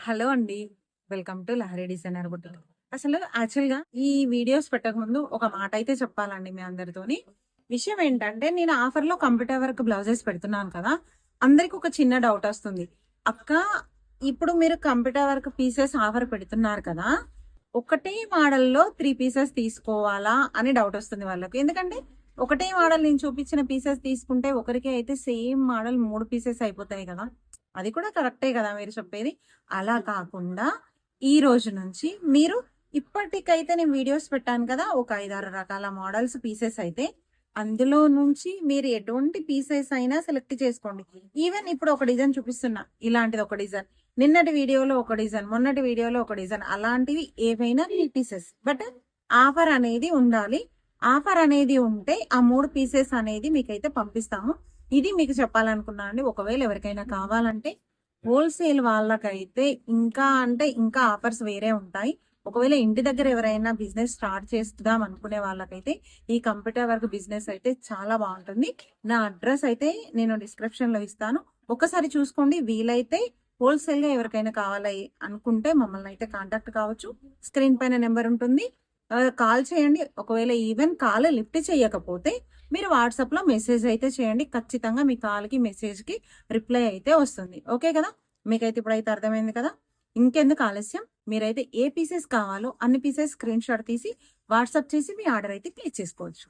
Hello అండి. Welcome to Lahari designer boutique. అసలు యాక్చువల్‌గా ఈ వీడియోస్ పెట్టకముందు ఒక మాట అయితే చెప్పాలండి మీ అందరితోని. విషయం ఏంటంటే నేను ఆఫర్‌లో కంప్యూటర్ వర్క్ బ్లౌజెస్ పెడుతున్నాను కదా! అందరికి ఒక చిన్న డౌట్ వస్తుంది. అక్క, ఇప్పుడు మీరు కంప్యూటర్ వర్క్ పీసెస్ ఆఫర్ పెడుతున్నారు కదా! ఒకటే మోడల్‌లో 3 పీసెస్ తీసుకోవాలా అని డౌట్ వస్తుంది వాళ్ళకి. ఎందుకంటే ఒకటే మోడల్ నేను చూపించిన పీసెస్ తీసుకుంటే ఒకరికి అయితే సేమ్ మోడల్ 3 పీసెస్ అయిపోతాయి కదా! అది కూడా కరెక్టే కదా మీరు చెప్పేది. అలా కాకుండా ఈ రోజు నుంచి మీరు ఇప్పటికైతే నేను వీడియోస్ పెట్టాను కదా! ఒక 5, 6 రకాల మోడల్స్ పీసెస్ అయితే అందులో నుంచి మీరు ఎటువంటి పీసెస్ అయినా సెలెక్ట్ చేసుకోండి. ఈవెన్ ఇప్పుడు ఒక డిజైన్ చూపిస్తున్నా. ఇలాంటిది ఒక డిజైన్. నిన్నటి వీడియోలో ఒక డిజైన్, మొన్నటి వీడియోలో ఒక డిజైన్ అలాంటివి ఏవైనా 3 పీసెస్. బట్ ఆఫర్ అనేది ఉండాలి. ఆఫర్ అనేది ఉంటే ఆ 3 పీసెస్ అనేది మీకైతే పంపిస్తాము. ఇది మీకు చెప్పాలనుకున్నా అండి. ఒకవేళ ఎవరికైనా కావాలంటే హోల్‌సేల్ వాళ్ళకైతే ఇంకా అంటే ఇంకా ఆఫర్స్ వేరే ఉంటాయి. ఒకవేళ ఇంటి దగ్గర ఎవరైనా బిజినెస్ స్టార్ట్ చేద్దాం అనుకునే వాళ్ళకైతే ఈ కంప్యూటర్ వర్క్ బిజినెస్ అయితే చాలా బాగుంటుంది. నా అడ్రస్ అయితే నేను డిస్క్రిప్షన్‌లో ఇస్తాను. ఒక్కసారి చూసుకోండి. వీలైతే హోల్‌సేల్‌గా ఎవరికైనా కావాలి అనుకుంటే మమ్మల్ని అయితే కాంటాక్ట్ కావచ్చు. స్క్రీన్ పైన నెంబర్ ఉంటుంది. కాల్ చేయండి. ఒకవేళ ఈవెన్ కాల్ లిఫ్ట్ చేయకపోతే మీరు వాట్సాప్‌లో మెసేజ్ అయితే చేయండి. ఖచ్చితంగా మీ కాల్‌కి, మెసేజ్‌కి రిప్లై అయితే వస్తుంది. ఓకే కదా! మీకైతే ఇప్పుడైతే అర్థమైంది కదా! ఇంకెందుకు ఆలస్యం? మీరైతే ఏ పీసెస్ కావాలో అన్ని పీసెస్ స్క్రీన్‌షాట్ తీసి వాట్సాప్ చేసి మీ ఆర్డర్ అయితే ప్లేస్ చేసుకోవచ్చు.